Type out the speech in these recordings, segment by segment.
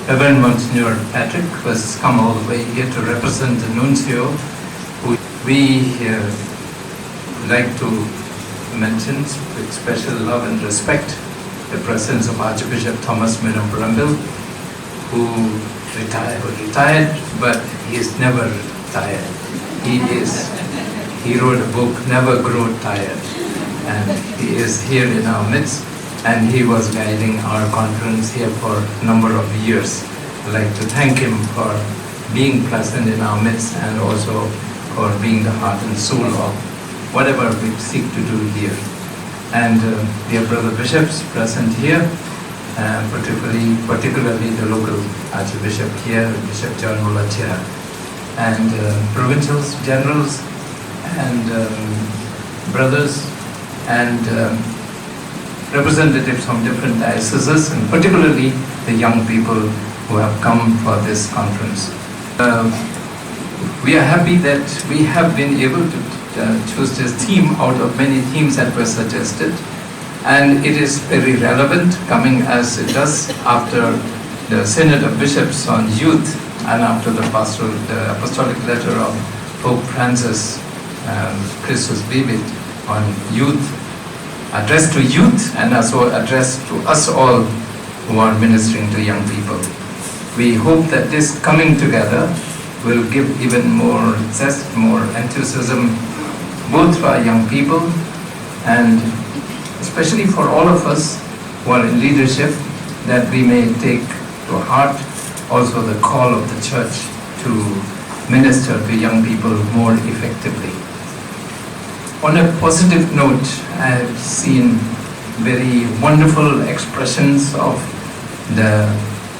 Reverend Monsignor Patrick has come all the way here to represent the Nuncio, who we like to mention with special love and respect the presence of Archbishop Thomas Minam-Brambil, who retired, but he is never tired. He wrote a book, Never Grow Tired, and he is here in our midst, and he was guiding our conference here for a number of years. I'd like to thank him for being present in our midst and also for being the heart and soul of whatever we seek to do here. And dear brother bishops present here, particularly the local Archbishop here, Bishop John Mulachia, and provincials, generals, and brothers, and representatives from different dioceses, and particularly the young people who have come for this conference. We are happy that we have been able to choose this theme out of many themes that were suggested, and it is very relevant, coming as it does after the Synod of Bishops on Youth and after the apostolic letter of Pope Francis, Christus Vivit, on youth, addressed to youth and also addressed to us all who are ministering to young people. We hope that this coming together will give even more zest, more enthusiasm, both for our young people and especially for all of us who are in leadership, that we may take to heart also the call of the Church to minister to young people more effectively. On a positive note, I have seen very wonderful expressions of the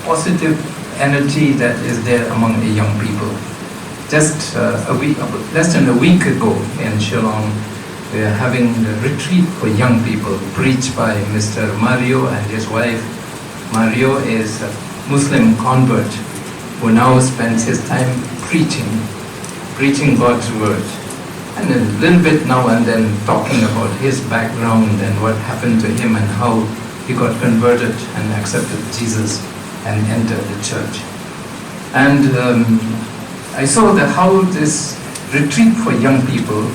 positive energy that is there among the young people. Just less than a week ago in Shillong, we are having the retreat for young people preached by Mr. Mario and his wife. Mario is a Muslim convert who now spends his time preaching God's word, and a little bit now and then talking about his background and what happened to him and how he got converted and accepted Jesus and entered the church. And I saw that how this retreat for young people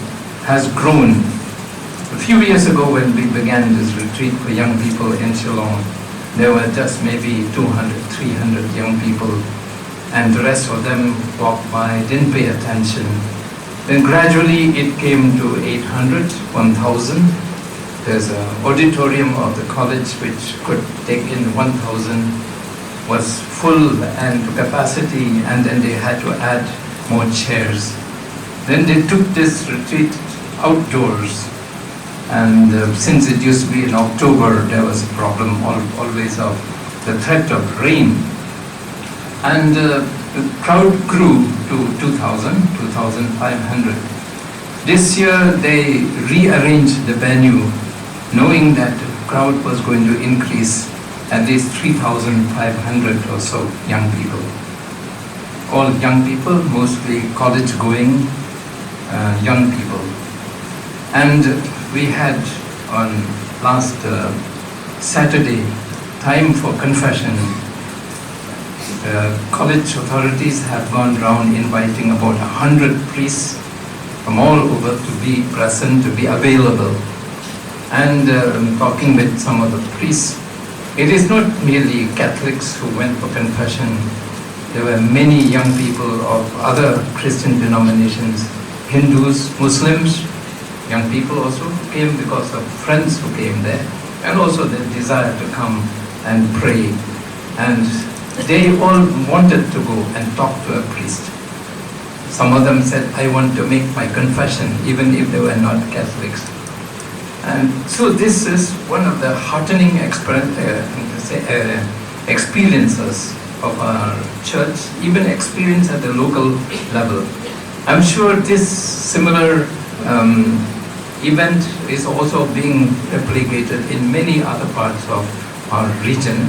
has grown. A few years ago when we began this retreat for young people in Shillong, there were just maybe 200, 300 young people, and the rest of them walked by, didn't pay attention. Then gradually it came to 800, 1,000. There's an auditorium of the college which could take in 1,000, was full and to capacity, and then they had to add more chairs. Then they took this retreat outdoors, and since it used to be in October, there was a problem always of the threat of rain. And the crowd grew to 2,000, 2,500. This year they rearranged the venue, knowing that the crowd was going to increase at least 3,500 or so young people. All young people, mostly college-going young people. And we had on last Saturday time for confession. College authorities have gone around inviting about 100 priests from all over to be present, to be available. And talking with some of the priests, it is not merely Catholics who went for confession. There were many young people of other Christian denominations, Hindus, Muslims. Young people also came because of friends who came there, and also the desire to come and pray. And they all wanted to go and talk to a priest. Some of them said, I want to make my confession, even if they were not Catholics. And so this is one of the heartening experiences of our church, even experience at the local level. I'm sure this similar event is also being replicated in many other parts of our region,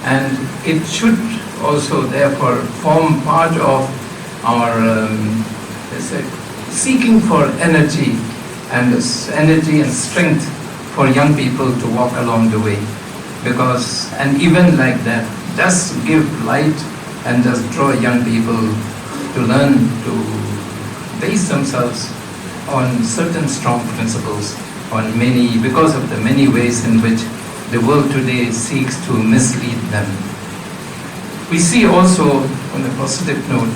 and it should also therefore form part of our seeking for energy and strength for young people to walk along the way. Because an event like that does give light and does draw young people to learn to base themselves on certain strong principles, because of the many ways in which the world today seeks to mislead them. We see also, on a positive note,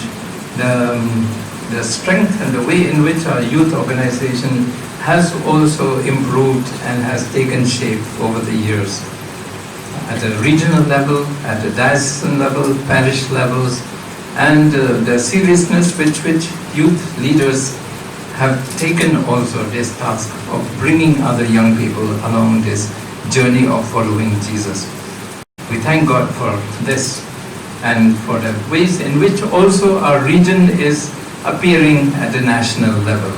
the strength and the way in which our youth organization has also improved and has taken shape over the years. At a regional level, at a diocesan level, parish levels, and the seriousness with which youth leaders have taken also this task of bringing other young people along this journey of following Jesus. We thank God for this and for the ways in which also our region is appearing at the national level.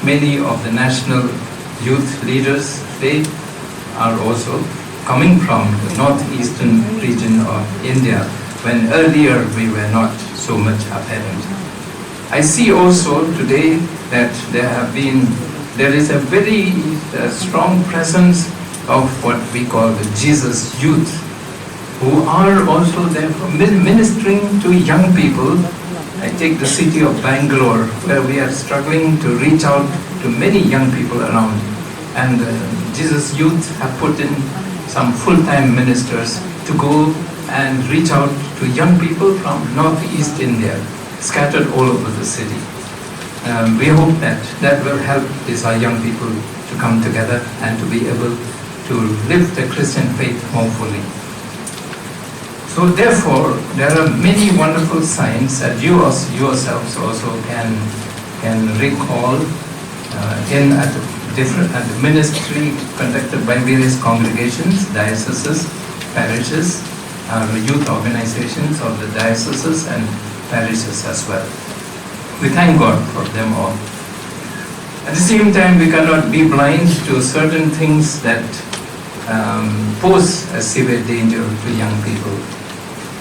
Many of the national youth leaders, they are also coming from the northeastern region of India, when earlier we were not so much apparent. I see also today that there is a very strong presence of what we call the Jesus youth, who are also there for ministering to young people. I take the city of Bangalore, where we are struggling to reach out to many young people around, and Jesus youth have put in some full-time ministers to go and reach out to young people from northeast India, scattered all over the city. We hope that will help our young people to come together and to be able to live the Christian faith more fully. So therefore, there are many wonderful signs that you yourselves also can recall at the ministry conducted by various congregations, dioceses, parishes, youth organizations of the dioceses and parishes as well. We thank God for them all. At the same time, we cannot be blind to certain things that pose a severe danger to young people.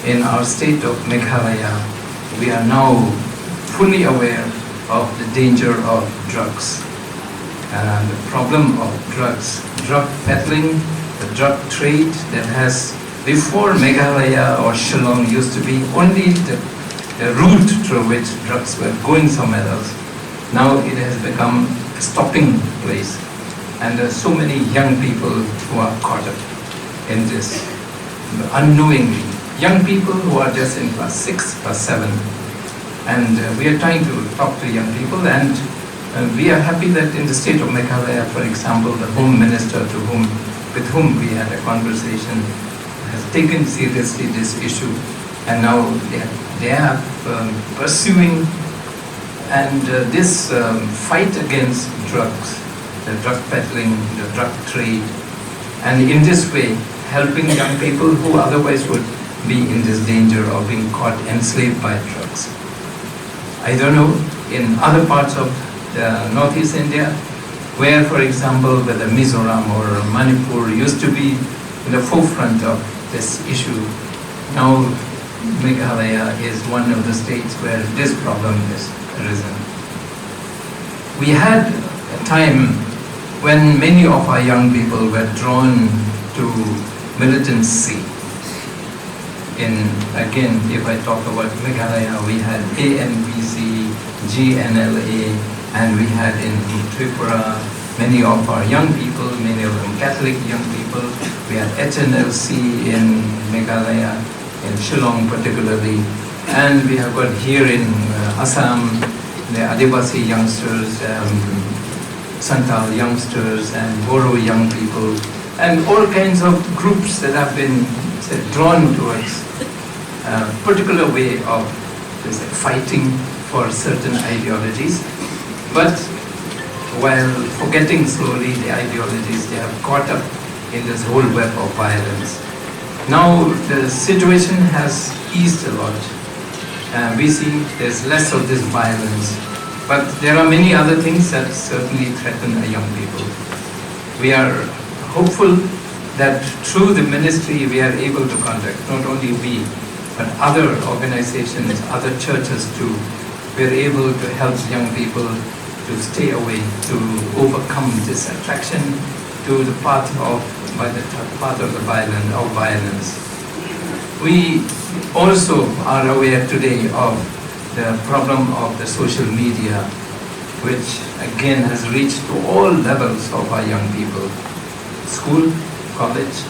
In our state of Meghalaya, we are now fully aware of the danger of drugs. The problem of drugs, drug peddling, the drug trade that has, before Meghalaya or Shillong used to be only the route through which drugs were going somewhere else. Now it has become a stopping place. And there are so many young people who are caught up in this unknowingly. Young people who are just in class 6, class 7. And we are trying to talk to young people, and we are happy that in the state of Meghalaya, for example, the Home Minister with whom we had a conversation has taken seriously this issue, and now they are pursuing and this fight against drugs, the drug peddling, the drug trade, and in this way helping young people who otherwise would be in this danger of being caught enslaved by drugs. I don't know, in other parts of Northeast India, where, for example, whether Mizoram or Manipur used to be in the forefront of this issue, now Meghalaya is one of the states where this problem is arisen. We had a time when many of our young people were drawn to militancy. Again, if I talk about Meghalaya, we had ANPC, GNLA, and we had in Tripura many of our young people, many of them Catholic young people. We had HNLC in Meghalaya, in Shillong particularly, and we have got here in Assam, the Adivasi youngsters, Santal youngsters, and Boro young people, and all kinds of groups that have been drawn towards a particular way of fighting for certain ideologies, but while forgetting slowly the ideologies, they have caught up in this whole web of violence. Now the situation has eased a lot. We see there's less of this violence, but there are many other things that certainly threaten the young people. We are hopeful that through the ministry we are able to conduct, not only we, but other organizations, other churches too, we are able to help young people to stay away, to overcome this attraction to the path of the violence. We also are aware today of the problem of the social media, which again has reached to all levels of our young people. School, college,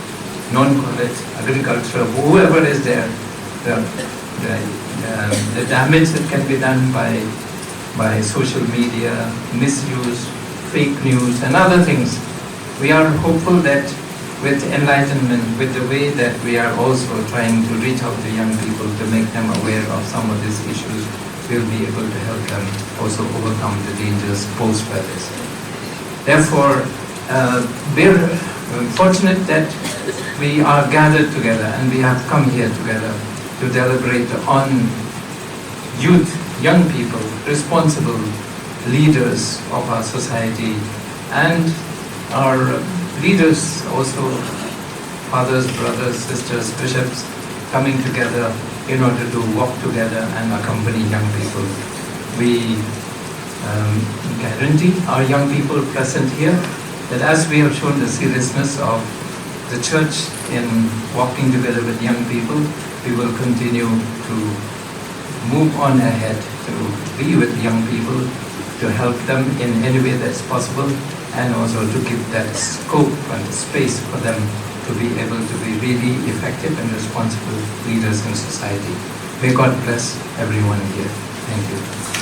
non-college, agriculture, whoever is there, the damage that can be done by social media, misuse, fake news and other things. We are hopeful that with enlightenment, with the way that we are also trying to reach out to young people to make them aware of some of these issues, we'll be able to help them also overcome the dangers posed by this. Therefore, we're fortunate that we are gathered together and we have come here together to deliberate on youth, young people, responsible leaders of our society, and our leaders also, fathers, brothers, sisters, bishops, coming together in order to walk together and accompany young people. We guarantee our young people present here that as we have shown the seriousness of the church in walking together with young people, we will continue to move on ahead to be with young people, to help them in any way that's possible, and also to give that scope and space for them to be able to be really effective and responsible leaders in society. May God bless everyone here. Thank you.